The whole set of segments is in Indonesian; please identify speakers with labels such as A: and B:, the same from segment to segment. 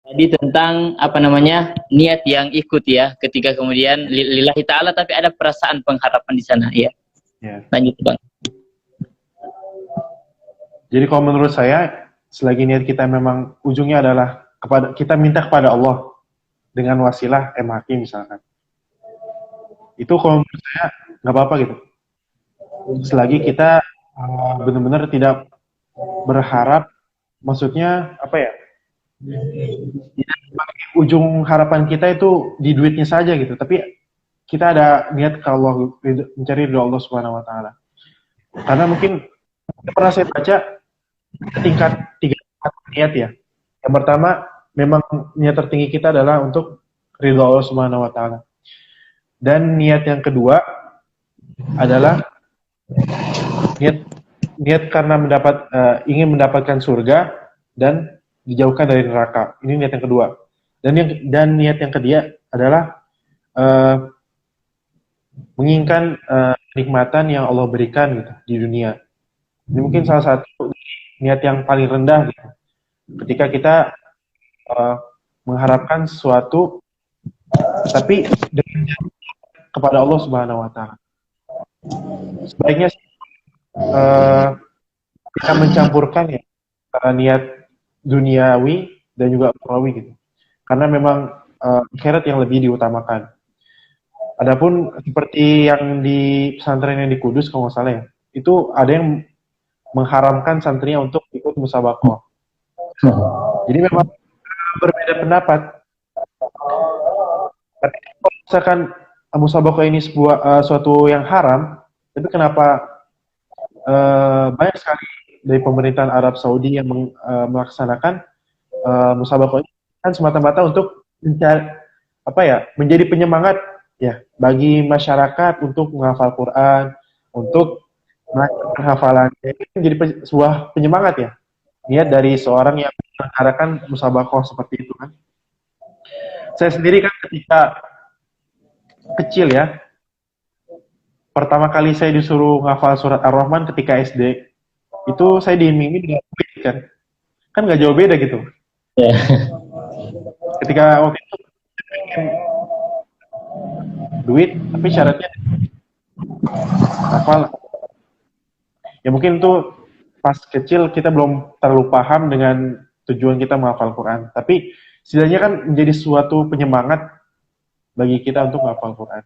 A: Jadi tentang apa namanya niat yang ikut ya, ketika kemudian lillahi ta'ala tapi ada perasaan pengharapan di sana ya.
B: Ya.
A: Lanjut Bang.
B: Jadi kalau menurut saya, selagi niat kita memang ujungnya adalah kepada kita minta kepada Allah dengan wasilah MHQ misalkan, itu kalau menurut saya nggak apa-apa gitu. Selagi kita benar-benar tidak berharap, maksudnya apa ya? Ujung harapan kita itu di duitnya saja gitu, tapi kita ada niat ke Allah, mencari ridho Allah Subhanahu wa taala. Karena mungkin pernah saya baca tingkat tiga niat ya. Yang pertama, memang niat tertinggi kita adalah untuk ridho Allah Subhanahu wa taala. Dan niat yang kedua adalah niat karena ingin mendapatkan surga dan dijauhkan dari neraka. Ini niat yang kedua. Dan niat yang ketiga adalah menginginkan kenikmatan yang Allah berikan gitu di dunia. Ini mungkin salah satu niat yang paling rendah gitu. Ketika kita mengharapkan sesuatu tapi dengan kepada Allah Subhanahu wa taala. Sebaiknya kita mencampurkan ya niat duniawi dan juga ukhrawi gitu. Karena memang akhirat yang lebih diutamakan. Adapun seperti yang di pesantren yang di Kudus kalau nggak salah ya, itu ada yang mengharamkan santrinya untuk ikut musabaqah. Jadi memang berbeda pendapat. Tapi kalau misalkan musabaqah ini suatu yang haram, tapi kenapa banyak sekali dari pemerintahan Arab Saudi yang melaksanakan musabaqah ini kan semata-mata untuk menjadi penyemangat ya bagi masyarakat untuk menghafal Quran, untuk melakukan hafalannya, itu menjadi sebuah penyemangat ya. Niat dari seorang yang mengadakan musabaqah seperti itu kan. Saya sendiri kan ketika kecil ya, pertama kali saya disuruh menghafal surat Ar-Rahman ketika SD, itu saya diiming-iming dengan duit kan. Kan nggak jauh beda gitu.
A: Yeah.
B: Ketika waktu itu duit, tapi syaratnya hafal. Ya mungkin tuh pas kecil kita belum terlalu paham dengan tujuan kita menghafal Quran. Tapi setidaknya kan menjadi suatu penyemangat bagi kita untuk menghafal Quran.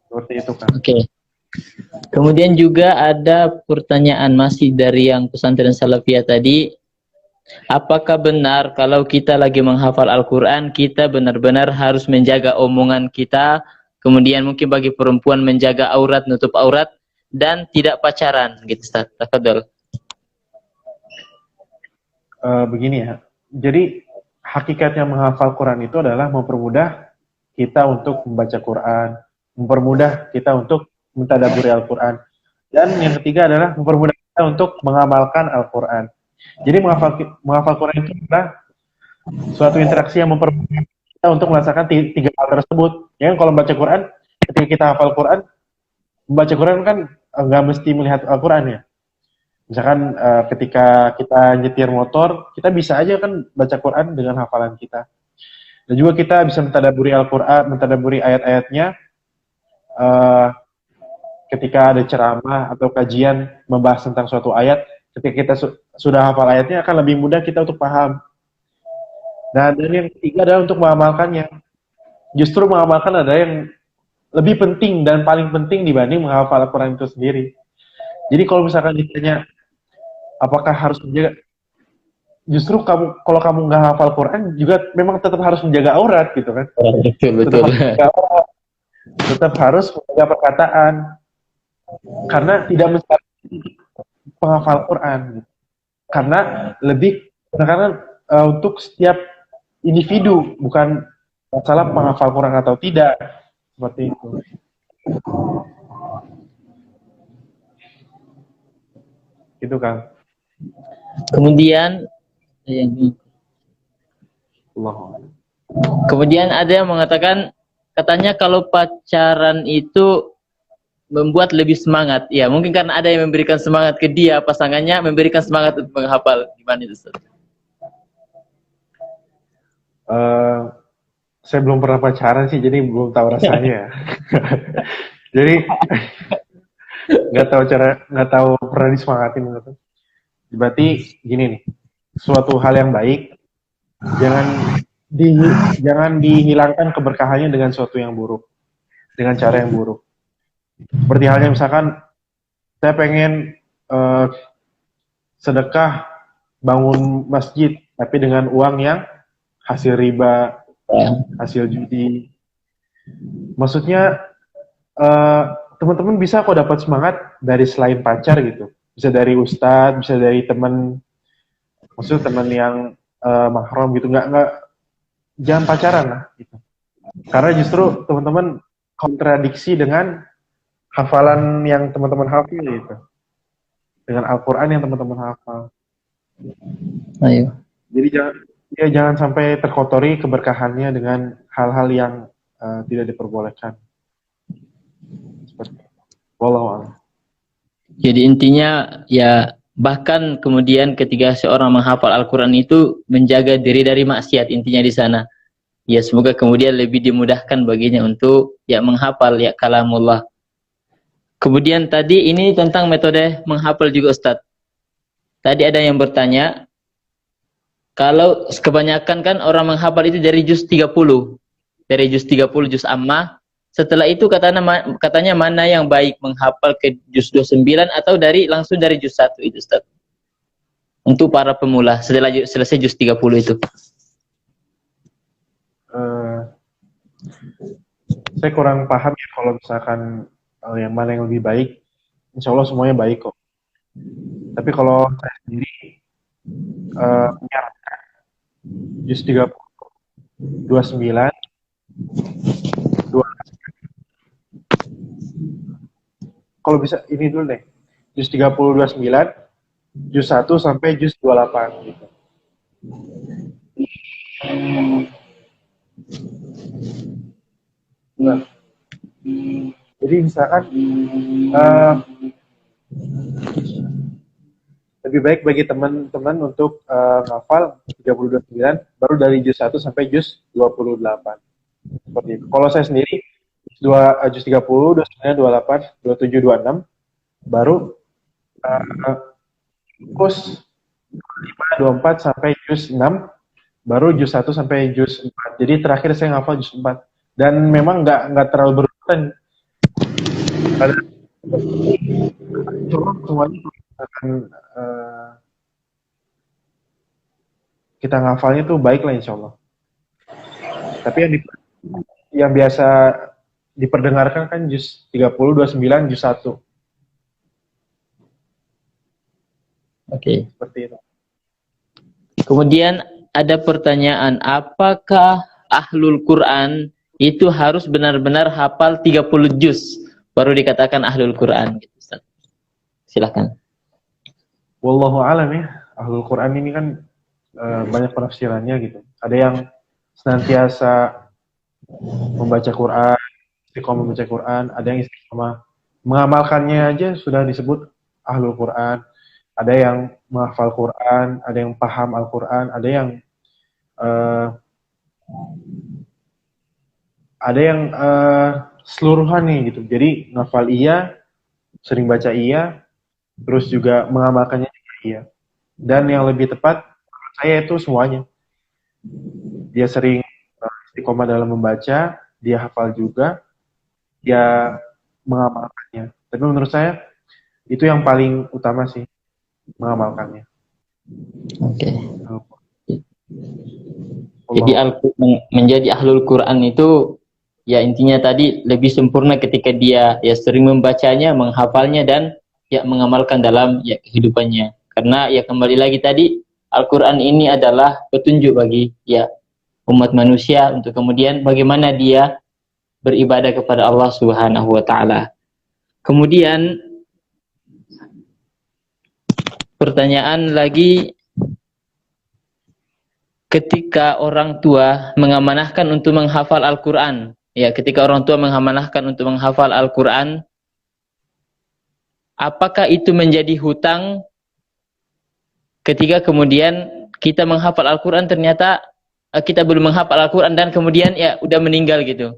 B: Seperti itu kan.
A: Oke. Kemudian juga ada pertanyaan masih dari yang pesantren Salafiyah tadi. Apakah benar kalau kita lagi menghafal Al-Quran, kita benar-benar harus menjaga omongan kita, kemudian mungkin bagi perempuan menjaga aurat, nutup aurat, dan tidak pacaran, gitu Ustaz. Tafadhol.
B: Begini ya, jadi hakikatnya menghafal Quran itu adalah mempermudah kita untuk membaca Quran, mempermudah kita untuk mentadabburi Al-Quran, dan yang ketiga adalah mempermudah kita untuk mengamalkan Al-Quran. Jadi menghafal Quran itu adalah suatu interaksi yang mempermudah kita untuk melaksanakan tiga hal tersebut. Ya kan, kalau membaca Quran, ketika kita hafal Quran, membaca Quran kan nggak mesti melihat Al-Quran ya. Misalkan ketika kita nyetir motor, kita bisa aja kan baca Quran dengan hafalan kita. Dan juga kita bisa mentadabburi Al-Quran, mentadabburi ayat-ayatnya ketika ada ceramah atau kajian membahas tentang suatu ayat. Ketika kita sudah hafal ayatnya, akan lebih mudah kita untuk paham. Dan yang ketiga adalah untuk mengamalkannya. Justru mengamalkan ada yang lebih penting dan paling penting dibanding menghafal Al-Quran itu sendiri. Jadi kalau misalkan ditanya, apakah harus menjaga? Justru kalau kamu nggak hafal Quran juga memang tetap harus menjaga aurat gitu kan?
A: Betul.
B: Tetap harus menjaga perkataan karena tidak mesti penghafal Quran. Karena untuk setiap individu, bukan masalah penghafal Quran atau tidak, seperti itu. Gitu kan.
A: Kemudian ada yang mengatakan, katanya kalau pacaran itu membuat lebih semangat. Ya, mungkin karena ada yang memberikan semangat ke dia, pasangannya memberikan semangat untuk menghafal. Gimana itu, Ustaz?
B: Eh, saya belum pernah pacaran sih, jadi belum tahu rasanya ya. Jadi nggak tahu pernah disemangatin gitu. Berarti gini nih, suatu hal yang baik jangan di, jangan dihilangkan keberkahannya dengan suatu yang buruk, dengan cara yang buruk. Seperti halnya misalkan saya pengen eh, sedekah bangun masjid, tapi dengan uang yang hasil riba,
A: Ya.
B: hasil judi. Maksudnya eh, teman-teman bisa kok dapat semangat dari selain pacar gitu. Bisa dari ustadz, bisa dari teman, maksudnya teman yang mahram gitu. Nggak, jangan pacaran lah gitu. Karena justru teman-teman kontradiksi dengan hafalan yang teman-teman hafal gitu. Dengan Al-Quran yang teman-teman hafal.
A: Ayo.
B: Jadi jangan sampai terkotori keberkahannya dengan hal-hal yang tidak diperbolehkan. Seperti itu. Wallahu a'lam.
A: Jadi intinya ya bahkan kemudian ketika seorang menghafal Al-Quran itu menjaga diri dari maksiat intinya di sana. Ya semoga kemudian lebih dimudahkan baginya untuk ya menghafal ya kalamullah. Kemudian tadi ini tentang metode menghafal juga Ustadz. Tadi ada yang bertanya, kalau kebanyakan kan orang menghafal itu dari juz 30. Dari juz 30 juz Ammah. Setelah itu katanya mana yang baik menghafal ke juz 29 atau langsung dari juz 1 itu Ustaz. Untuk para pemula setelah selesai juz 30 itu.
B: Saya kurang paham ya kalau misalkan yang mana yang lebih baik. Insya Allah semuanya baik kok. Tapi kalau saya sendiri menyarankan juz 30, 29, 2. Kalau bisa ini dulu deh. Juz 30, 29, juz 1 sampai juz 28 gitu. Nah, jadi misalkan lebih baik bagi teman-teman untuk ngafal 30-29 baru dari juz 1 sampai juz 28. Seperti itu. Kalau saya sendiri juz 30, 29, 28, 27, 26 baru fokus 5, 24 sampai juz 6 baru juz 1 sampai juz 4. Jadi terakhir saya ngafal juz 4. Dan memang nggak terlalu berurutan. Ada semuanya akan kita ngafalnya tuh baik lah insya Allah. Tapi yang biasa diperdengarkan kan juz 30, 29, juz 1.
A: Oke.
B: Seperti itu.
A: Kemudian ada pertanyaan, apakah ahlul Quran itu harus benar-benar hafal 30 juz baru dikatakan ahlul Quran gitu, Ustaz. Silakan.
B: Wallahu alam ya. Ahlul Quran ini kan banyak penafsirannya gitu. Ada yang senantiasa membaca Quran, istiqomah membaca Quran, ada yang istiqomah mengamalkannya aja sudah disebut ahlul Quran. Ada yang menghafal Quran, ada yang paham Al-Quran, ada yang seluruhan nih gitu. Jadi ngafal iya, sering baca iya, terus juga mengamalkannya juga iya. Dan yang lebih tepat menurut saya itu semuanya. Dia sering istiqomah dalam membaca, dia hafal juga, dia mengamalkannya. Tapi menurut saya itu yang paling utama sih, mengamalkannya.
A: Oke. Jadi menjadi ahlul Quran itu ya intinya tadi lebih sempurna ketika dia ya sering membacanya, menghafalnya dan ya mengamalkan dalam ya kehidupannya. Karena ya kembali lagi tadi Al-Quran ini adalah petunjuk bagi ya umat manusia untuk kemudian bagaimana dia beribadah kepada Allah Subhanahu wa taala. Kemudian pertanyaan lagi, ketika orang tua mengamanahkan untuk menghafal Al-Quran, ya ketika orang tua mengamanahkan untuk menghafal Al-Quran, apakah itu menjadi hutang ketika kemudian kita menghafal Al-Quran ternyata kita belum menghafal Al-Quran dan kemudian ya udah meninggal gitu.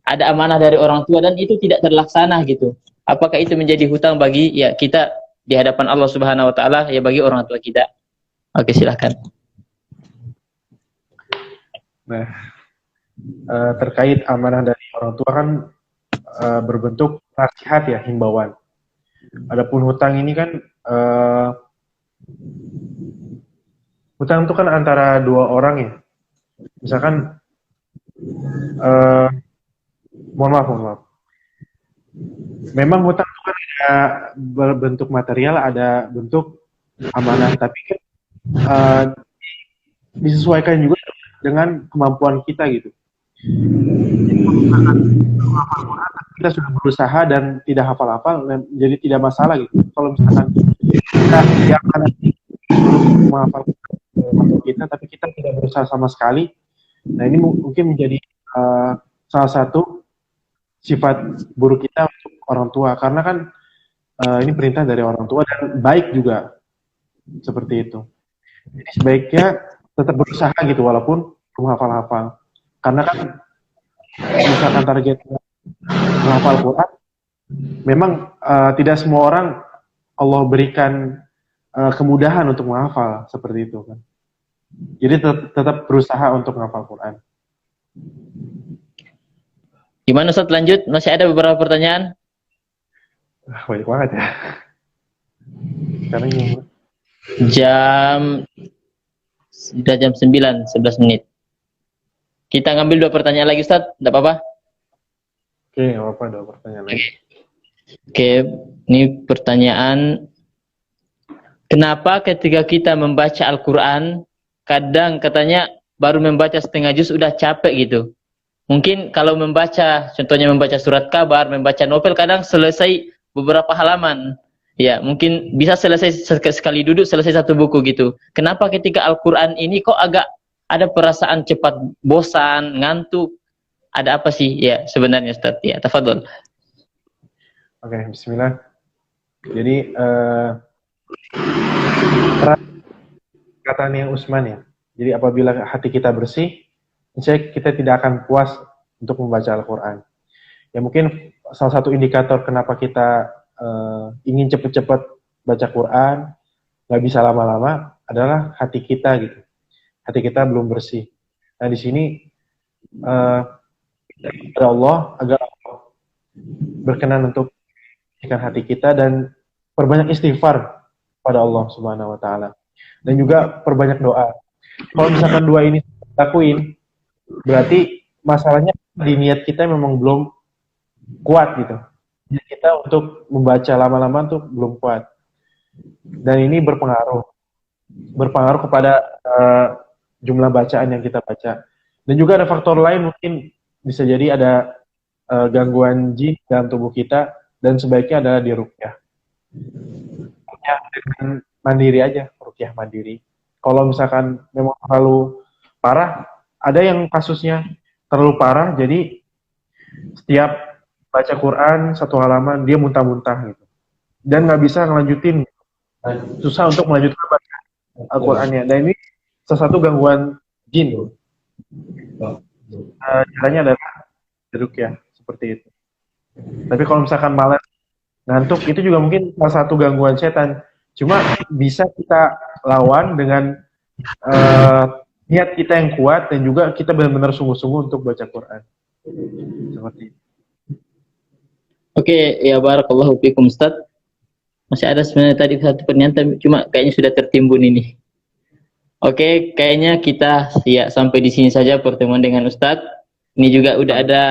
A: Ada amanah dari orang tua dan itu tidak terlaksana gitu. Apakah itu menjadi hutang bagi ya kita di hadapan Allah Subhanahu wa taala ya bagi orang tua kita? Oke, silakan.
B: Nah, terkait amanah dari orang tua kan berbentuk nasihat ya, himbauan. Adapun hutang ini kan hutang itu kan antara dua orang ya. Misalkan mohon maaf. Memang hutang itu kan ada berbentuk material, ada bentuk amanah, tapi kan disesuaikan juga dengan kemampuan kita gitu. Kita sudah berusaha dan tidak hafal-hafal, jadi tidak masalah gitu. Kalau misalkan kita yang menghafal kita, tapi kita tidak berusaha sama sekali, nah ini mungkin menjadi salah satu sifat buruk kita untuk orang tua, karena kan ini perintah dari orang tua dan baik juga seperti itu. Jadi sebaiknya tetap berusaha gitu walaupun belum hafal-hafal, karena kan misalkan target menghafal Quran, memang tidak semua orang Allah berikan kemudahan untuk menghafal seperti itu kan. Jadi tetap berusaha untuk menghafal Quran.
A: Gimana Ustaz, lanjut? Masih ada beberapa pertanyaan?
B: Banyak banget ya. Sekarang
A: sudah jam 9, 11 menit. Kita ngambil 2 pertanyaan lagi Ustaz, tidak apa-apa?
B: Oke, nggak apa-apa, 2 pertanyaan lagi.
A: Oke, ini pertanyaan. Kenapa ketika kita membaca Al-Quran, kadang katanya baru membaca setengah juz udah capek gitu. Mungkin kalau membaca, contohnya membaca surat kabar, membaca novel, kadang selesai beberapa halaman. Ya, mungkin bisa selesai sekali duduk, selesai satu buku gitu. Kenapa ketika Al-Quran ini kok agak ada perasaan cepat bosan, ngantuk? Ada apa sih ya sebenarnya Ustaz? Ya, tafadhol.
B: Oke, bismillah. Jadi katanya Utsman ya. Jadi apabila hati kita bersih, insya kita tidak akan puas untuk membaca Al-Quran. Ya mungkin salah satu indikator kenapa kita ingin cepat-cepat baca Quran, nggak bisa lama-lama, adalah hati kita gitu. Hati kita belum bersih. Nah di sini kepada Allah agar Allah berkenan untuk membersihkan hati kita dan perbanyak istighfar pada Allah Subhanahu wa taala. Dan juga perbanyak doa. Kalau misalkan dua ini lakuin, berarti masalahnya di niat kita memang belum kuat gitu. Niat kita untuk membaca lama-lama tuh belum kuat. Dan ini berpengaruh kepada jumlah bacaan yang kita baca. Dan juga ada faktor lain, mungkin bisa jadi ada gangguan jin dalam tubuh kita, dan sebaiknya adalah diruqyah. Ya, dengan mandiri aja, ruqyah mandiri. Kalau misalkan memang terlalu parah, ada yang kasusnya terlalu parah, jadi setiap baca Quran 1 halaman dia muntah-muntah gitu, dan nggak bisa ngelanjutin, susah untuk melanjutkan baca Al-Qurannya. Dan ini salah satu gangguan jin. Caranya adalah ruqyah seperti itu. Tapi kalau misalkan malas, ngantuk, itu juga mungkin salah satu gangguan setan. Cuma bisa kita lawan dengan niat kita yang kuat dan juga kita benar-benar sungguh-sungguh untuk baca Quran. Seperti itu.
A: Oke, ya barakallahu fikum Ustaz. Masih ada sebenarnya tadi satu pernyataan, cuma kayaknya sudah tertimbun ini. Oke, kayaknya kita ya sampai di sini saja pertemuan dengan Ustaz. Ini juga udah ada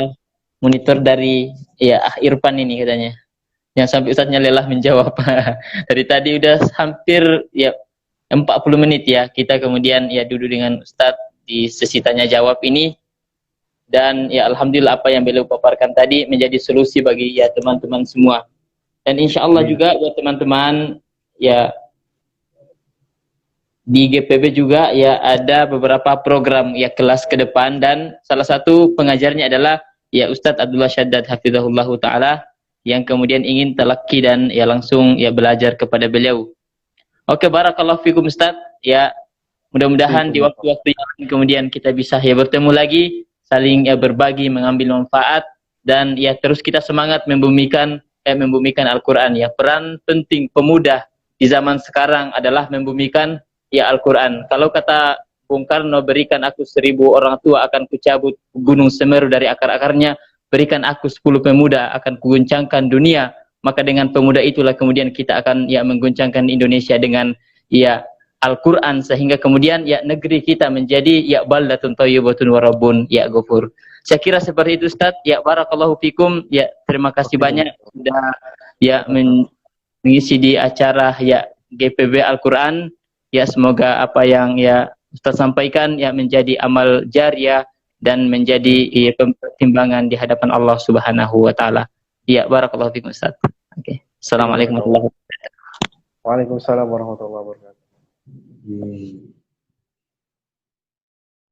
A: monitor dari ya Irfan ini katanya. Yang sampai Ustaznya lelah menjawab. Dari tadi udah hampir ya 40 menit ya. Kita kemudian ya duduk dengan Ustaz di sesi tanya jawab ini. Dan ya alhamdulillah apa yang beliau paparkan tadi menjadi solusi bagi ya teman-teman semua. Dan insya Allah juga buat teman-teman ya di GPB juga ya ada beberapa program ya kelas ke depan, dan salah satu pengajarnya adalah ya Ustadz Abdullah Syaddad hafizahullah ta'ala, yang kemudian ingin talaki dan ya langsung ya belajar kepada beliau. Oke, barakallahu fikum Ustadz. Ya Mudah-mudahan di waktu-waktu yang kemudian kita bisa ya bertemu lagi, saling ya berbagi, mengambil manfaat, dan ya terus kita semangat membumikan Al-Quran ya. Peran penting pemuda di zaman sekarang adalah membumikan ya Al-Quran. Kalau kata Bung Karno, berikan aku 1000 orang tua akan kucabut gunung Semeru dari akar-akarnya, berikan aku 10 pemuda akan kuguncangkan dunia. Maka dengan pemuda itulah kemudian kita akan ya mengguncangkan Indonesia dengan ya Al-Quran, sehingga kemudian ya negeri kita menjadi ya baldatun thayyibatun wa rabbun ya ghafur. Saya kira seperti itu Ustaz. Ya barakallahu fikum. Ya terima kasih banyak sudah ya mengisi di acara ya GPB Al-Quran. Ya semoga apa yang ya Ustaz sampaikan ya menjadi amal jariyah dan menjadi ya, pertimbangan di hadapan Allah Subhanahu wa taala. Ya barakallahu fikum Ustaz. Oke. Assalamualaikum warahmatullahi wabarakatuh.
B: Waalaikumsalam warahmatullahi wabarakatuh.